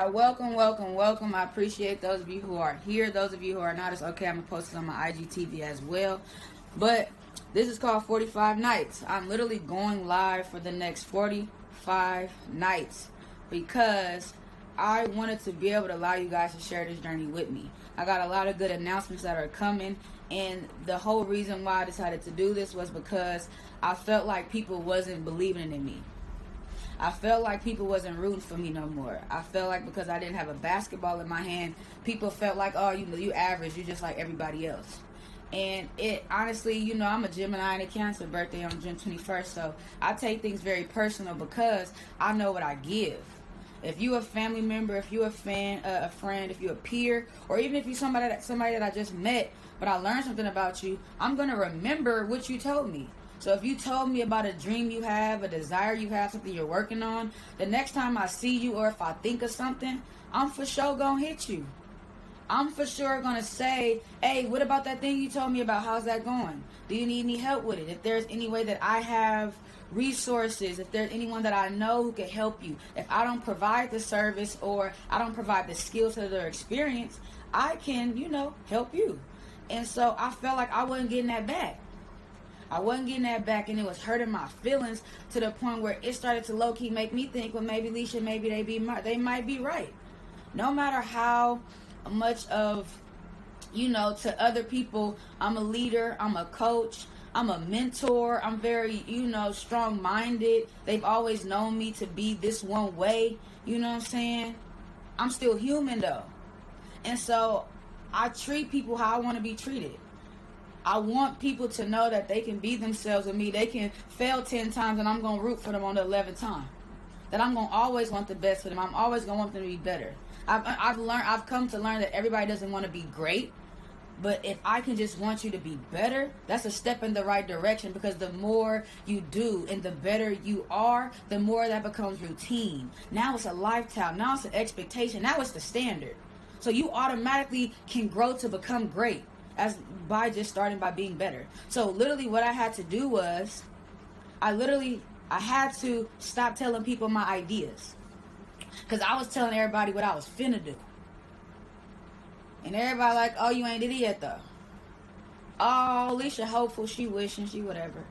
Welcome. I appreciate those of you who are here. Those of you who are not, it's okay. I'm going to post it on my IGTV as well. But this is called 45 Nights. I'm literally going live for the next 45 nights because I wanted to be able to allow you guys to share this journey with me. I got a lot of good announcements that are coming, and the whole reason why I decided to do this was because I felt like people wasn't believing in me. I felt like people wasn't rooting for me no more. I felt like because I didn't have a basketball in my hand, people felt like, oh, you average, you just like everybody else. And it honestly, I'm a Gemini and a Cancer, birthday on June 21st, so I take things very personal because I know what I give. If you a family member, if you a fan, a friend, if you a peer, or even if you somebody that I just met, but I learned something about you, I'm gonna remember what you told me. So if you told me about a dream you have, a desire you have, something you're working on, the next time I see you or if I think of something, I'm for sure gonna hit you. I'm for sure gonna say, hey, what about that thing you told me about? How's that going? Do you need any help with it? If there's any way that I have resources, if there's anyone that I know who can help you, if I don't provide the service or I don't provide the skills or their experience, I can, help you. And so I felt like I wasn't getting that back. And it was hurting my feelings to the point where it started to low-key make me think, well, maybe Elisha, maybe they might be right. No matter how much of, to other people, I'm a leader, I'm a coach, I'm a mentor, I'm very, strong-minded. They've always known me to be this one way, you know what I'm saying? I'm still human, though. And so I treat people how I want to be treated. I want people to know that they can be themselves with me. They can fail 10 times and I'm going to root for them on the 11th time. That I'm going to always want the best for them. I'm always going to want them to be better. I've come to learn that everybody doesn't want to be great. But if I can just want you to be better, that's a step in the right direction, because the more you do and the better you are, the more that becomes routine. Now it's a lifestyle. Now it's an expectation. Now it's the standard. So you automatically can grow to become great as by just starting by being better. So literally what I had to do was I had to stop telling people my ideas, because I was telling everybody what I was finna do. And everybody like, oh, you ain't did it yet though. Oh, Alicia hopeful, she wishing, she whatever.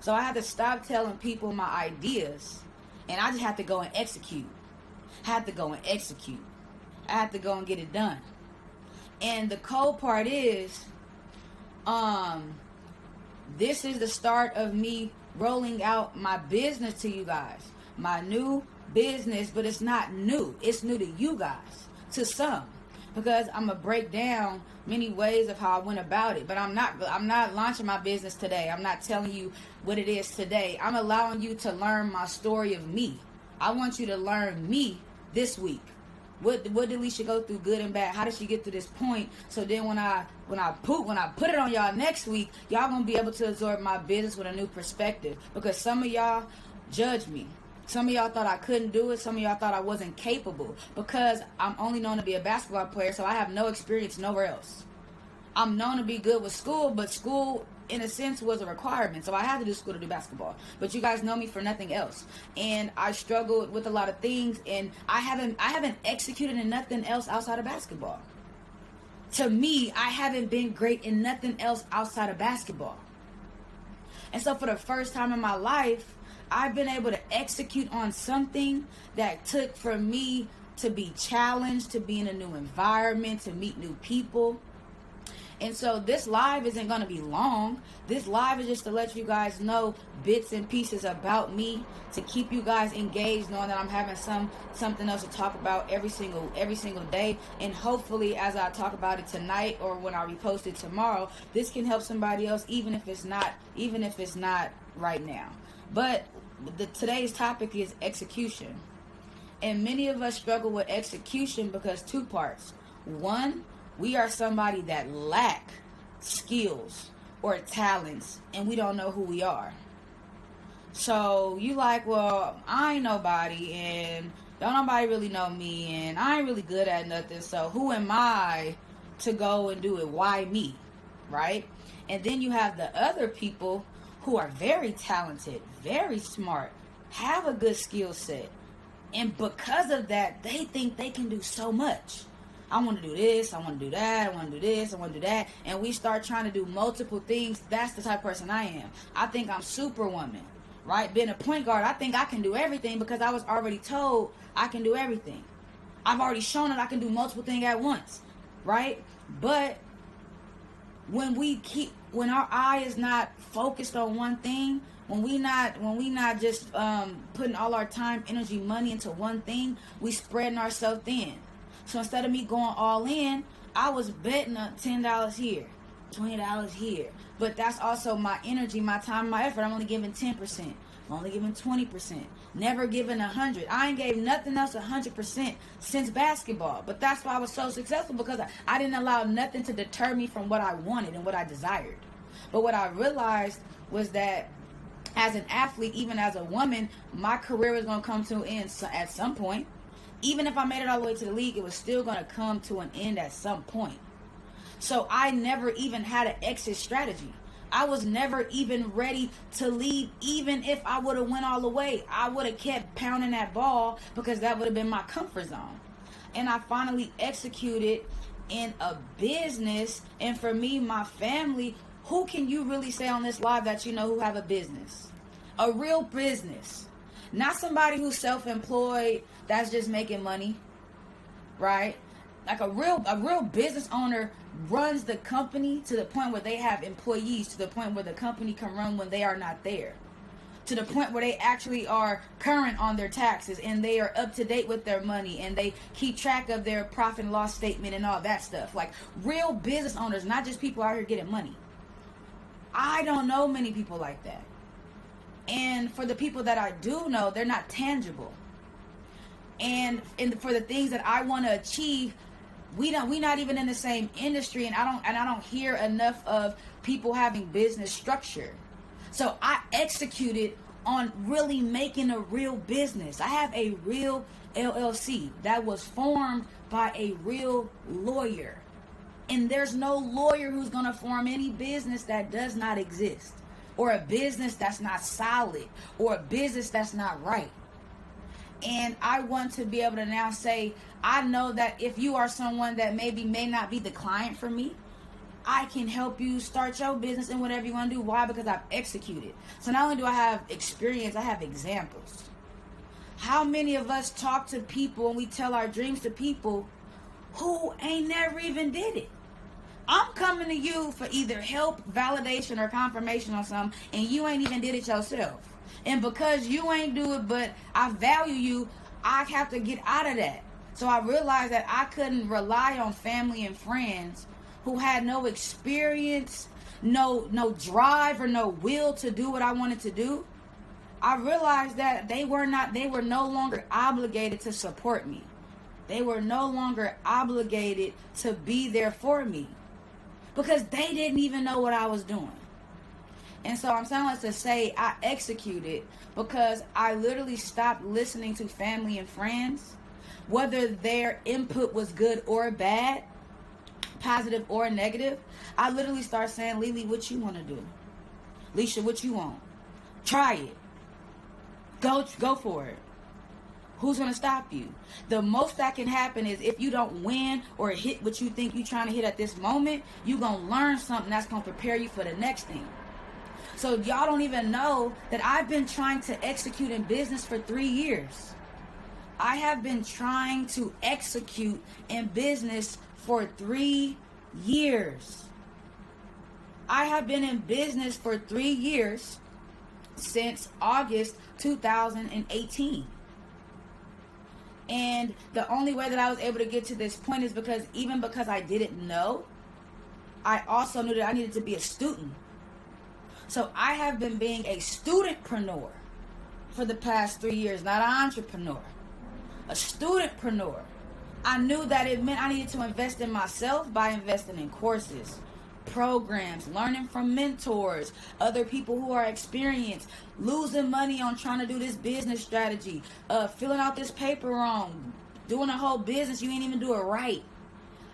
So I had to stop telling people my ideas, and I just had to go and execute. I had to go and get it done. And the cold part is, this is the start of me rolling out my business to you guys. My new business, but it's not new. It's new to you guys, to some. Because I'm going to break down many ways of how I went about it. But I'm not launching my business today. I'm not telling you what it is today. I'm allowing you to learn my story of me. I want you to learn me this week. What did Elisha go through, good and bad? How did she get to this point? So then when I put it on y'all next week, y'all gonna be able to absorb my business with a new perspective. Because some of y'all judged me. Some of y'all thought I couldn't do it. Some of y'all thought I wasn't capable, because I'm only known to be a basketball player, so I have no experience nowhere else. I'm known to be good with school, but school in a sense was a requirement, so I had to do school to do basketball. But you guys know me for nothing else, and I struggled with a lot of things, and I haven't executed in nothing else outside of basketball. To me, I haven't been great in nothing else outside of basketball. And so for the first time in my life, I've been able to execute on something that took for me to be challenged, to be in a new environment, to meet new people. And so this live isn't going to be long. This live is just to let you guys know bits and pieces about me, to keep you guys engaged, knowing that I'm having something else to talk about every single day. And hopefully, as I talk about it tonight or when I repost it tomorrow, this can help somebody else, even if it's not right now. But today's topic is execution. And many of us struggle with execution because two parts. One, we are somebody that lack skills or talents, and we don't know who we are. So you like, well, I ain't nobody, and don't nobody really know me, and I ain't really good at nothing, so who am I to go and do it? Why me? Right? And then you have the other people who are very talented, very smart, have a good skill set, And because of that, they think they can do so much. I want to do this, I want to do that, I want to do this, I want to do that. And we start trying to do multiple things. That's the type of person I am. I think I'm superwoman, right? Being a point guard, I think I can do everything because I was already told I can do everything. I've already shown that I can do multiple things at once, right? But when our eye is not focused on one thing, when we not just putting all our time, energy, money into one thing, we spreading ourselves thin. So instead of me going all in, I was betting $10 here, $20 here. But that's also my energy, my time, my effort. I'm only giving 10%. I'm only giving 20%. Never giving 100. I ain't gave nothing else 100% since basketball. But that's why I was so successful, because I didn't allow nothing to deter me from what I wanted and what I desired. But what I realized was that as an athlete, even as a woman, my career was going to come to an end at some point. Even if I made it all the way to the league, it was still going to come to an end at some point. So I never even had an exit strategy. I was never even ready to leave. Even if I would have went all the way, I would have kept pounding that ball because that would have been my comfort zone. And I finally executed in a business. And for me, my family, who can you really say on this live that you know who have a business? A real business. Not somebody who's self-employed that's just making money, right? Like a real business owner runs the company to the point where they have employees, to the point where the company can run when they are not there, to the point where they actually are current on their taxes and they are up to date with their money and they keep track of their profit and loss statement and all that stuff. Like real business owners, not just people out here getting money. I don't know many people like that. And for the people that I do know, they're not tangible. And for the things that I want to achieve, we not even in the same industry, and I don't hear enough of people having business structure. So I executed on really making a real business. I have a real LLC that was formed by a real lawyer. And there's no lawyer who's going to form any business that does not exist, or a business that's not solid, or a business that's not right. And I want to be able to now say, I know that if you are someone that may not be the client for me, I can help you start your business and whatever you want to do. Why? Because I've executed. So not only do I have experience, I have examples. How many of us talk to people and we tell our dreams to people who ain't never even did it? I'm coming to you for either help, validation, or confirmation on something, and you ain't even did it yourself. And because you ain't do it, but I value you, I have to get out of that. So I realized that I couldn't rely on family and friends who had no experience, no drive, or no will to do what I wanted to do. I realized that they were no longer obligated to support me. They were no longer obligated to be there for me, because they didn't even know what I was doing. And so I'm saying this to say I executed because I literally stopped listening to family and friends, whether their input was good or bad, positive or negative. I literally started saying, Lili, what you want to do? Elisha, what you want? Try it. Go for it. Who's going to stop you? The most that can happen is if you don't win or hit what you think you're trying to hit at this moment, you're going to learn something that's going to prepare you for the next thing. So y'all don't even know that I've been trying to execute in business for 3 years. I have been trying to execute in business for 3 years. I have been in business for 3 years since August 2018. And the only way that I was able to get to this point is because I didn't know, I also knew that I needed to be a student. So I have been being a studentpreneur for the past 3 years, not an entrepreneur, a studentpreneur. I knew that it meant I needed to invest in myself by investing in courses, programs, learning from mentors, other people who are experienced, losing money on trying to do this business strategy, filling out this paper wrong, doing a whole business, you ain't even do it right.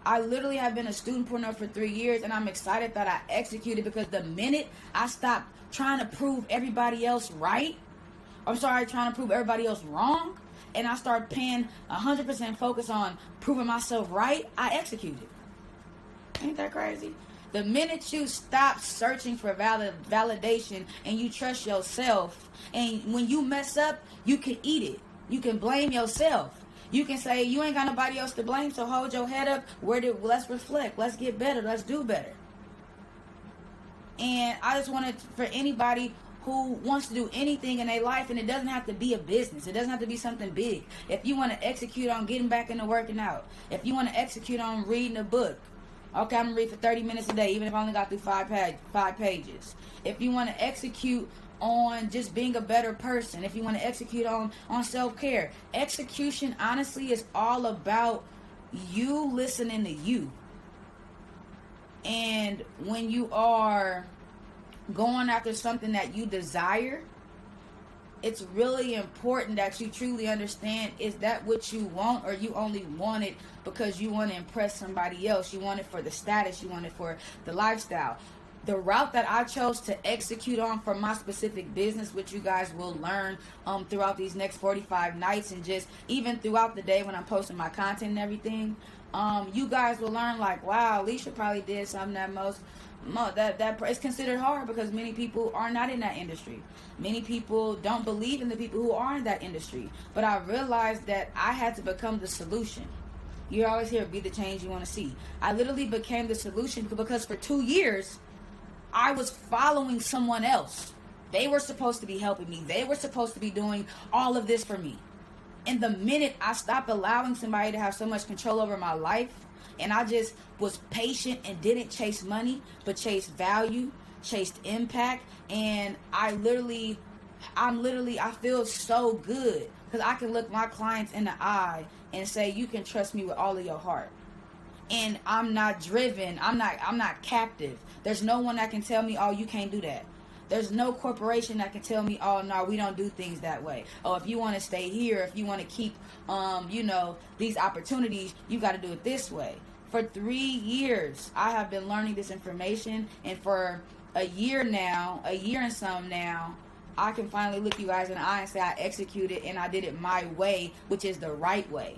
I literally have been a studentpreneur for 3 years, and I'm excited that I executed, because the minute I stopped trying to prove everybody else right, trying to prove everybody else wrong, and I start paying 100% focus on proving myself right, I execute it. Ain't that crazy? The minute you stop searching for validation and you trust yourself, and when you mess up, you can eat it. You can blame yourself. You can say you ain't got nobody else to blame, so hold your head up. Let's reflect. Let's get better. Let's do better. And I just wanted for anybody who wants to do anything in their life, and it doesn't have to be a business. It doesn't have to be something big. If you want to execute on getting back into working out, if you want to execute on reading a book, okay, I'm going to read for 30 minutes a day, even if I only got through five pages. If you want to execute on just being a better person, if you want to execute on self-care, execution, honestly, is all about you listening to you. And when you are going after something that you desire, it's really important that you truly understand, is that what you want, or you only want it because you want to impress somebody else? You want it for the status, you want it for the lifestyle. The route that I chose to execute on for my specific business, which you guys will learn throughout these next 45 nights, and just even throughout the day when I'm posting my content and everything, you guys will learn, like, wow, Elisha probably did something that it's considered hard, because many people are not in that industry. Many people don't believe in the people who are in that industry. But I realized that I had to become the solution. You always hear, be the change you want to see. I literally became the solution, because for 2 years I was following someone else. They were supposed to be helping me. They were supposed to be doing all of this for me. And the minute I stopped allowing somebody to have so much control over my life, and I just was patient and didn't chase money, but chased value, chased impact, and I feel so good, because I can look my clients in the eye and say, you can trust me with all of your heart. And I'm not driven. I'm not captive. There's no one that can tell me, oh, you can't do that. There's no corporation that can tell me, oh, no, we don't do things that way. Oh, if you want to stay here, if you want to keep, these opportunities, you got to do it this way. For 3 years, I have been learning this information. And for a year and some now, I can finally look you guys in the eye and say I executed, and I did it my way, which is the right way.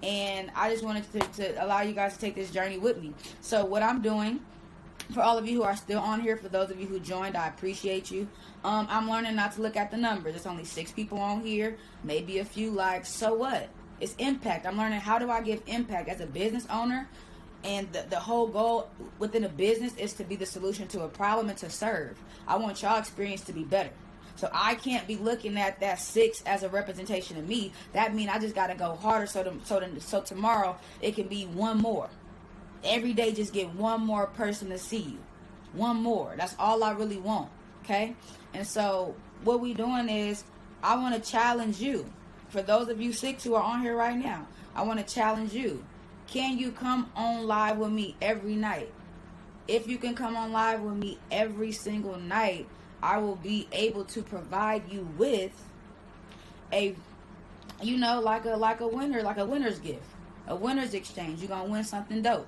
And I just wanted to allow you guys to take this journey with me. So what I'm doing, for all of you who are still on here, for those of you who joined, I appreciate you. I'm learning not to look at the numbers. There's only 6 people on here, maybe a few likes. So what? It's impact. I'm learning, how do I give impact as a business owner? And the whole goal within a business is to be the solution to a problem and to serve. I want y'all experience to be better. So I can't be looking at that 6 as a representation of me. That means I just got to go harder so tomorrow it can be one more. Every day just get one more person to see you. One more. That's all I really want. Okay? And so what we doing is, I want to challenge you. For those of you 6 who are on here right now, I want to challenge you. Can you come on live with me every night? If you can come on live with me every single night, I will be able to provide you with a winner's gift, a winner's exchange. You're going to win something dope.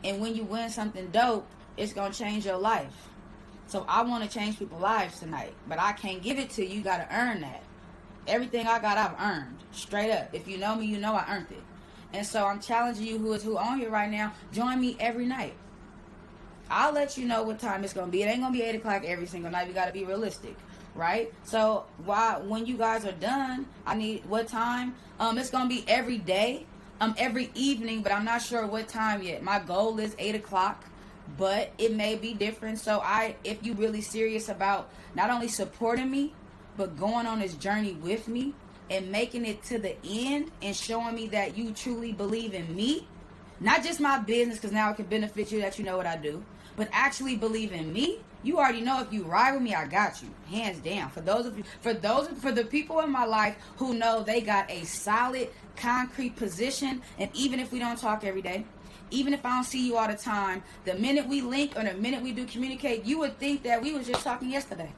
And when you win something dope, it's going to change your life. So I want to change people's lives tonight, but I can't give it to you. You got to earn that. Everything I got, I've earned. Straight up. If you know me, you know I earned it. And so I'm challenging you who on here right now, join me every night. I'll let you know what time it's going to be. It ain't going to be 8 o'clock every single night. You got to be realistic, right? So when you guys are done, I need what time? It's going to be every day, every evening, but I'm not sure what time yet. My goal is 8 o'clock, but it may be different. So if you really serious about not only supporting me, but going on this journey with me and making it to the end and showing me that you truly believe in me, not just my business, because now it can benefit you that you know what I do, but actually believe in me. You already know, if you ride with me, I got you, hands down. For the people in my life who know they got a solid, concrete position, and even if we don't talk every day, even if I don't see you all the time, the minute we link or the minute we do communicate, you would think that we was just talking yesterday.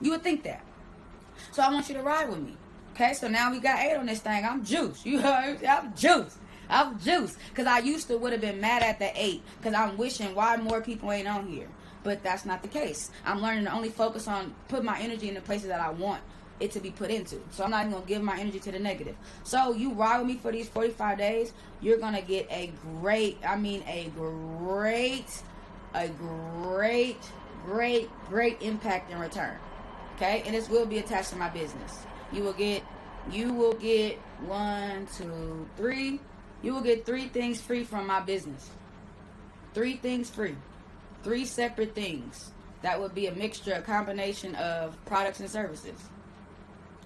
You would think that. So I want you to ride with me. Okay, so now we got 8 on this thing. I'm juiced. You heard? I'm juiced. Because I used to would have been mad at the 8. Because I'm wishing why more people ain't on here. But that's not the case. I'm learning to only focus on, put my energy in the places that I want it to be put into. So I'm not even going to give my energy to the negative. So you ride with me for these 45 days, you're going to get a great impact in return. Okay? And this will be attached to my business. You will get 1, 2, 3. You will get 3 things free from my business. 3 things free. 3 separate things. That would be a mixture, a combination of products and services.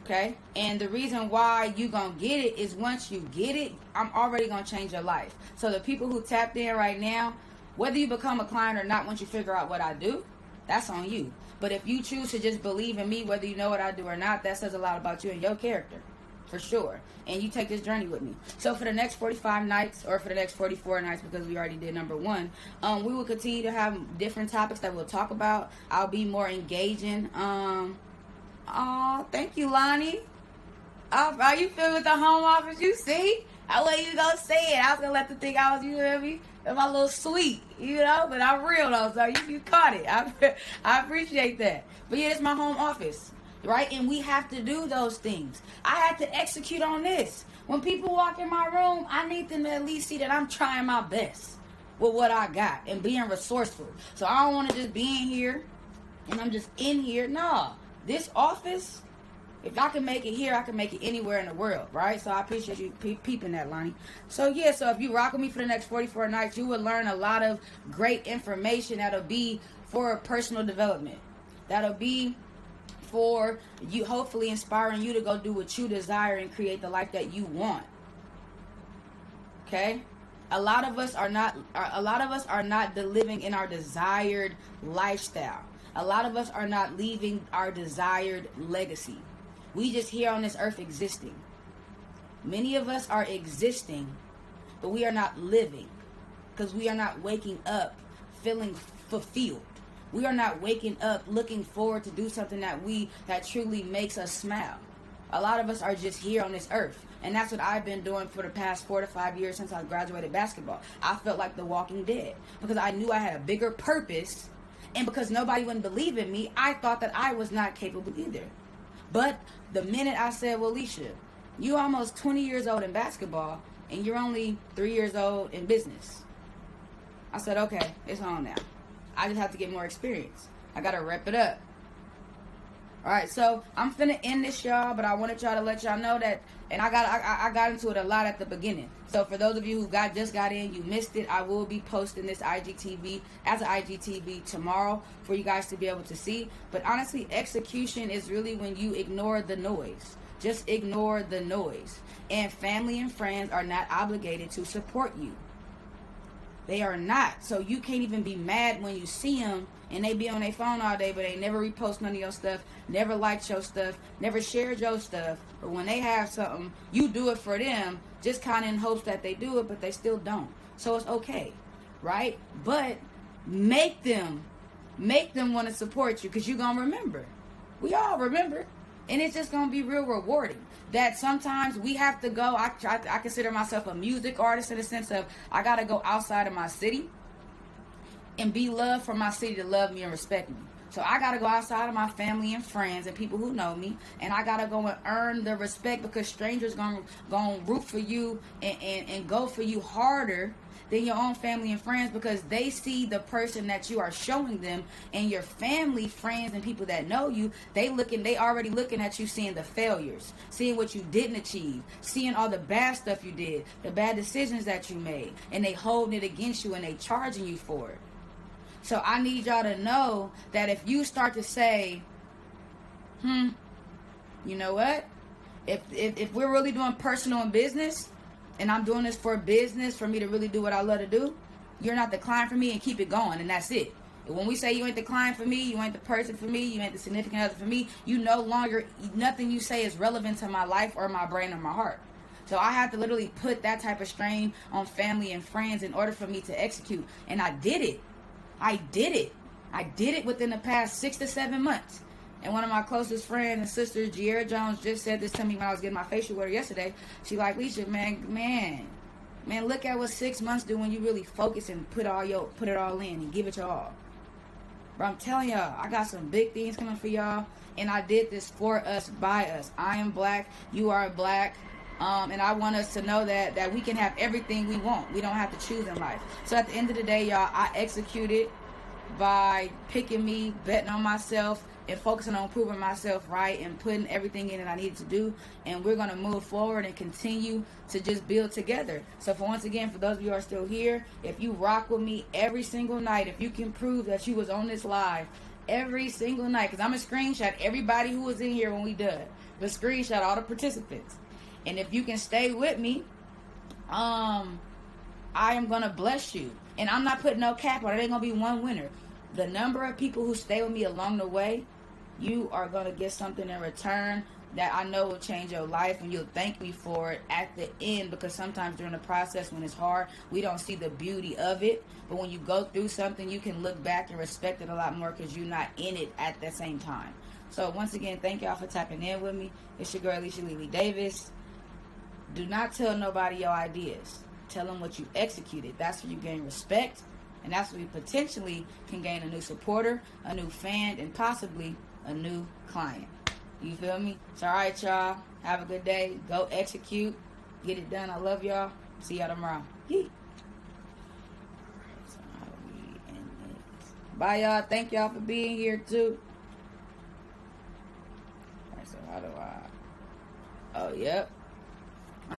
Okay? And the reason why you gonna get it is once you get it, I'm already gonna change your life. So the people who tapped in right now, whether you become a client or not, once you figure out what I do, that's on you. But if you choose to just believe in me, whether you know what I do or not, that says a lot about you and your character. For sure. And you take this journey with me. So for the next 45 nights, or for the next 44 nights, because we already did number 1, we will continue to have different topics that we'll talk about. I'll be more engaging. Thank you, Lonnie. How you feel with the home office? You see? I wasn't even gonna say it. I was gonna let them think I was, you hear me? My little sweet, but I'm real though, so you caught it. I appreciate that. But yeah, it's my home office. Right? And we have to do those things. I had to execute on this. When people walk in my room, I need them to at least see that I'm trying my best with what I got and being resourceful. So I don't want to just be in here and I'm just in here. No. This office, if I can make it here, I can make it anywhere in the world, right? So I appreciate you peeping that, Lonnie. So yeah, so if you rock with me for the next 44 nights, you will learn a lot of great information that'll be for personal development. That'll be for you, hopefully inspiring you to go do what you desire and create the life that you want. Okay? A lot of us are not living in our desired lifestyle. A lot of us are not leaving our desired legacy. We just here on this earth existing. Many of us are existing, but we are not living because we are not waking up feeling fulfilled. We are not waking up looking forward to do something that truly makes us smile. A lot of us are just here on this earth. And that's what I've been doing for the past 4 to 5 years since I graduated basketball. I felt like the walking dead because I knew I had a bigger purpose. And because nobody wouldn't believe in me, I thought that I was not capable either. But the minute I said, well, Elisha, you almost 20 years old in basketball and you're only 3 years old in business. I said, okay, it's on now. I just have to get more experience. I got to rep it up. All right, so I'm finna end this, y'all, but I wanted y'all to let y'all know that, and I got into it a lot at the beginning. So for those of you who just got in, you missed it, I will be posting this IGTV as an IGTV tomorrow for you guys to be able to see. But honestly, execution is really when you ignore the noise. Just ignore the noise. And family and friends are not obligated to support you. They are not. So you can't even be mad when you see them and they be on their phone all day, but they never repost none of your stuff, never liked your stuff, never shared your stuff. But when they have something, you do it for them, just kind of in hopes that they do it, but they still don't. So it's okay, right? But make them want to support you because you're going to remember. We all remember. And it's just going to be real rewarding. That sometimes we have to go. I consider myself a music artist in the sense of I got to go outside of my city and be loved for my city to love me and respect me. So I got to go outside of my family and friends and people who know me. And I got to go and earn the respect because strangers going to root for you and go for you harder than your own family and friends because they see the person that you are showing them, and your family, friends, and people that know you, they already looking at you, seeing the failures, seeing what you didn't achieve, seeing all the bad stuff you did, the bad decisions that you made, and they holding it against you and they charging you for it. So I need y'all to know that if you start to say, you know what? If we're really doing personal and business, and I'm doing this for business, for me to really do what I love to do, you're not the client for me, and keep it going, and that's it. When we say you ain't the client for me, you ain't the person for me, you ain't the significant other for me, you no longer, nothing you say is relevant to my life or my brain or my heart. So I have to literally put that type of strain on family and friends in order for me to execute. And I did it. I did it within the past 6 to 7 months. And one of my closest friends and sisters, Giera Jones, just said this to me when I was getting my facial with her yesterday. She like, Elisha, man, look at what 6 months do when you really focus and put it all in and give it your all. Bro, I'm telling y'all, I got some big things coming for y'all. And I did this for us, by us. I am black. You are black. And I want us to know that we can have everything we want. We don't have to choose in life. So at the end of the day, y'all, I executed by picking me, betting on myself, and focusing on proving myself right and putting everything in that I needed to do. And we're going to move forward and continue to just build together. So for once again, for those of you who are still here, if you rock with me every single night, if you can prove that you was on this live every single night, because I'm going to screenshot everybody who was in here when we done, but screenshot all the participants. And if you can stay with me, I am going to bless you. And I'm not putting no cap on it. It ain't going to be one winner. The number of people who stay with me along the way, you are going to get something in return that I know will change your life, and you'll thank me for it at the end, because sometimes during the process when it's hard, we don't see the beauty of it. But when you go through something, you can look back and respect it a lot more because you're not in it at the same time. So once again, thank y'all for tapping in with me. It's your girl, Elisha Lili Davis. Do not tell nobody your ideas. Tell them what you executed. That's where you gain respect, and that's where you potentially can gain a new supporter, a new fan, and possibly a new client. You feel me? So, all right, y'all. Have a good day. Go execute. Get it done. I love y'all. See y'all tomorrow. Yeet. So how do we end this? Bye, y'all. Thank y'all for being here, too. All right, so how do I... Oh, yep.